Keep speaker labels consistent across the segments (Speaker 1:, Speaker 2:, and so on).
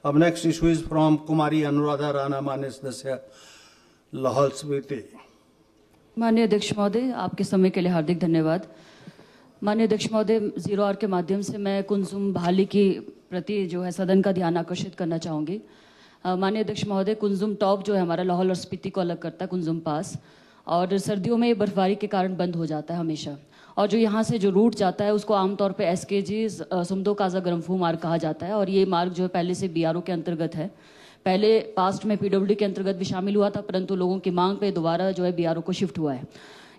Speaker 1: अब next issue is from कुमारी अनुराधा राणा, मान्य सदस्य लाहौल स्पीति।
Speaker 2: माननीय अध्यक्ष महोदय, आपके समय के लिए हार्दिक धन्यवाद। माननीय अध्यक्ष महोदय, 0R के माध्यम से मैं कुंजुम बहाली की प्रति जो है सदन का ध्यान आकर्षित करना चाहूँगी। माननीय अध्यक्ष महोदय, कुंजुम टॉप जो है हमारा लाहौल और स्पीति को अलग करता है, कुंजुम पास, और सर्दियों में ये बर्फबारी के कारण बंद हो जाता है हमेशा। और जो यहाँ से जो रूट जाता है उसको आमतौर पे SKG सुमदो काजा गरमफू मार्ग कहा जाता है। और ये मार्ग जो है पहले से BRO के अंतर्गत है। पहले पास्ट में PWD के अंतर्गत भी शामिल हुआ था, परंतु लोगों की मांग पे दोबारा जो है BRO को शिफ्ट हुआ है।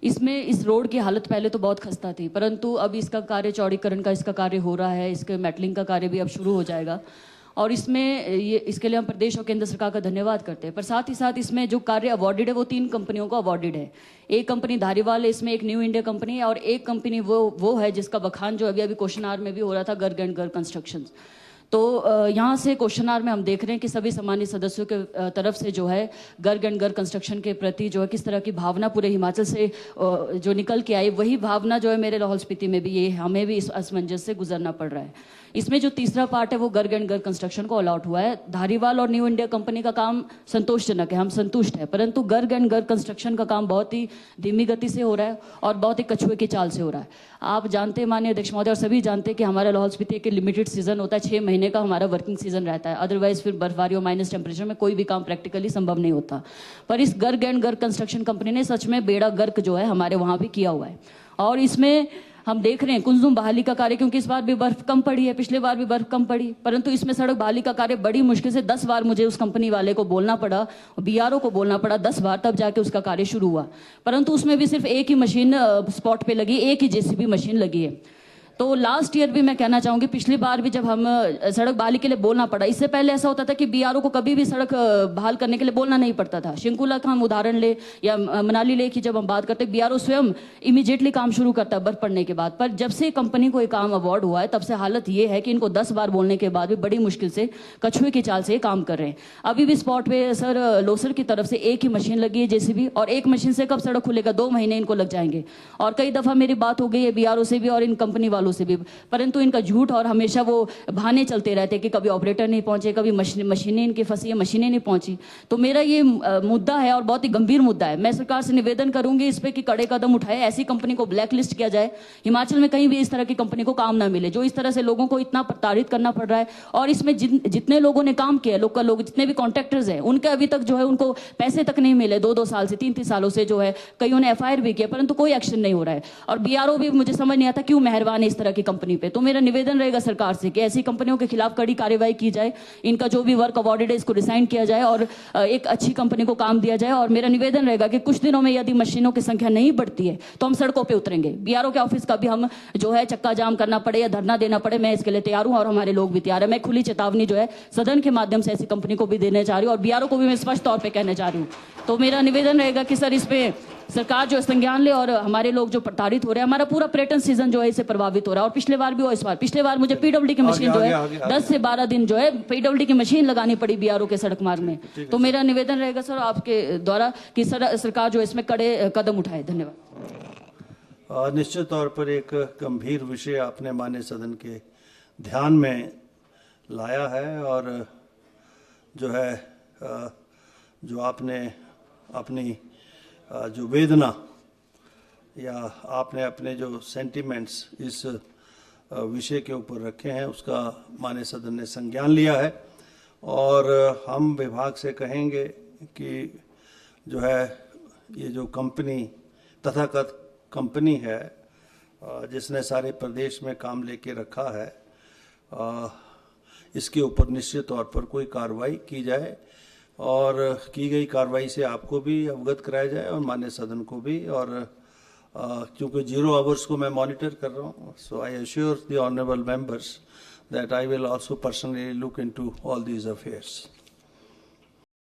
Speaker 2: इसमें इस रोड की हालत पहले तो बहुत खस्ता थी, परंतु अब इसका कार्य चौड़ीकरण का इसका कार्य हो रहा है, इसके मेटलिंग का कार्य भी अब शुरू हो जाएगा। और इसमें इसके लिए हम प्रदेश और केंद्र सरकार का धन्यवाद करते हैं। पर साथ ही साथ इसमें जो कार्य अवॉर्डेड है वो 3 कंपनियों को अवॉर्डेड है। एक कंपनी धारीवाल है, इसमें एक न्यू इंडिया कंपनी है, और एक कंपनी वो है जिसका बखान जो अभी क्वेश्चन आवर में भी हो रहा था, गर्ग एंड गर्ग कंस्ट्रक्शन। तो यहाँ से क्वेश्चन आवर में हम देख रहे हैं कि सभी सम्मानित सदस्यों के तरफ से जो है गर्ग एंड गर्ग कंस्ट्रक्शन के प्रति जो है किस तरह की भावना पूरे हिमाचल से जो निकल के आई, वही भावना जो है मेरे लाहौल स्पीति में भी ये हमें भी इस असमंजस से गुजरना पड़ रहा है। इसमें जो तीसरा पार्ट है वो गर्ग एंड गर्ग कंस्ट्रक्शन को अलॉट हुआ है। धारीवाल और न्यू इंडिया कंपनी का काम संतोषजनक है, हम संतुष्ट हैं, परंतु गर्ग एंड गर्ग कंस्ट्रक्शन का काम बहुत ही धीमी गति से हो रहा है और बहुत ही कछुए की चाल से हो रहा है। आप जानते हैं माननीय अध्यक्ष महोदय, और सभी जानते हैं कि हमारा लाहौल स्पीति एक लिमिटेड सीजन होता है, 6 महीने का हमारा वर्किंग सीजन रहता है। अदरवाइज फिर बर्फबारी और माइनस टेम्परेचर में कोई भी काम प्रैक्टिकली संभव नहीं होता। पर इस Garg and Garg construction company ने सच में बेड़ा गर्क जो है हमारे वहाँ भी किया हुआ है। और इसमें हम देख रहे हैं कुंजुम बहाली का कार्य, क्योंकि इस बार भी बर्फ कम पड़ी है, पिछले बार भी बर्फ कम पड़ी, परंतु इसमें सड़क बहाली का कार्य बड़ी मुश्किल से 10 बार मुझे उस कंपनी वाले को बोलना पड़ा, BRO को बोलना पड़ा 10 बार, तब जाके उसका कार्य शुरू हुआ। परंतु उसमें भी सिर्फ एक ही मशीन स्पॉट पे लगी, एक ही JCB मशीन लगी है। तो लास्ट ईयर भी मैं कहना चाहूँगी, पिछली बार भी जब हम सड़क बहाली के लिए बोलना पड़ा, इससे पहले ऐसा होता था कि BRO को कभी भी सड़क बहाल करने के लिए बोलना नहीं पड़ता था। शिंकुला का हम उदाहरण ले या मनाली ले की जब हम बात करते, BRO स्वयं इमीडिएटली काम शुरू करता है बर्फ पड़ने के बाद। पर जब से कंपनी को ये काम अवार्ड हुआ है, तब से हालत ये है कि इनको 10 बार बोलने के बाद भी बड़ी मुश्किल से कछुए की चाल से काम कर रहे हैं। अभी भी स्पॉट पे सर लोसर की तरफ से एक ही मशीन लगी है JCB, और एक मशीन से कब सड़क खुलेगा, 2 महीने इनको लग जाएंगे। और कई दफा मेरी बात हो गई है BRO से भी और इन कंपनी वालों से भी, परंतु इनका झूठ और हमेशा वो बहाने चलते रहते कि कभी ऑपरेटर नहीं पहुंचे, कभी मशीनें इनकी फंसी है, मशीनें नहीं पहुंची। तो मेरा ये मुद्दा है और बहुत ही गंभीर मुद्दा है। मैं सरकार से निवेदन करूंगी इस पे कि कड़े कदम उठाए, ऐसी कंपनी को ब्लैक लिस्ट किया जाए, हिमाचल में कहीं भी इस तरह की कंपनी को काम ना मिले, जो इस तरह से लोगों को इतना प्रताड़ित करना पड़ रहा है। और इसमें जितने लोगों ने काम किया, लोकल लोग जितने भी कॉन्ट्रैक्टर्स हैं, उनके अभी तक जो है उनको पैसे तक नहीं मिले, 2-2 साल से 3-3 सालों से जो है, कईयों ने FIR भी किया, परंतु कोई एक्शन नहीं हो रहा है। और BRO भी मुझे समझ नहीं आता क्यों मेहरबान है इस तरह की कंपनी पे। तो मेरा निवेदन रहेगा सरकार से कि ऐसी कंपनियों के खिलाफ कड़ी कार्रवाई की जाए, इनका जो भी वर्क अवॉर्डेड है इसको रिसाइन किया जाए और एक अच्छी कंपनी को काम दिया जाए। और मेरा निवेदन रहेगा कि कुछ दिनों में यदि मशीनों की संख्या नहीं बढ़ती है तो हम सड़कों पे उतरेंगे। BRO के ऑफिस का भी हम जो है चक्का जाम करना पड़े या धरना देना पड़े, मैं इसके लिए तैयार हूं और हमारे लोग भी तैयार है। मैं खुली चेतावनी जो है सदन के माध्यम से ऐसी कंपनी को भी देने जा रही हूँ और BRO को भी मैं स्पष्ट तौर पर कहने जा रही हूँ। तो मेरा निवेदन रहेगा कि सर इस पे सरकार जो संज्ञान ले और हमारे लोग जो प्रताड़ित हो रहे हैं, हमारा पूरा पर्यटन सीजन जो है इससे प्रभावित हो रहा है। और पिछले बार भी हुआ, इस बार पिछले बार मुझे PWD की मशीन जो है 10 से 12 दिन जो है PWD की मशीन लगानी पड़ी BRO के सड़क मार्ग में। तो मेरा निवेदन रहेगा सर आपके द्वारा कि सरकार जो इसमें कड़े कदम उठाए। धन्यवाद।
Speaker 1: निश्चित तौर पर एक गंभीर विषय आपने माननीय सदन के ध्यान में लाया है, और जो है जो आपने अपनी जो वेदना या आपने अपने जो सेंटिमेंट्स इस विषय के ऊपर रखे हैं उसका माननीय सदन ने संज्ञान लिया है। और हम विभाग से कहेंगे कि जो है ये जो कंपनी तथाकथित कंपनी है जिसने सारे प्रदेश में काम लेके रखा है, इसके ऊपर निश्चित तौर पर कोई कार्रवाई की जाए और की गई कार्रवाई से आपको भी अवगत कराया जाए और माननीय सदन को भी। और क्योंकि 0 आवर्स को मैं मॉनिटर कर रहा हूँ, so I assure the honourable members that I will also personally look into all these affairs.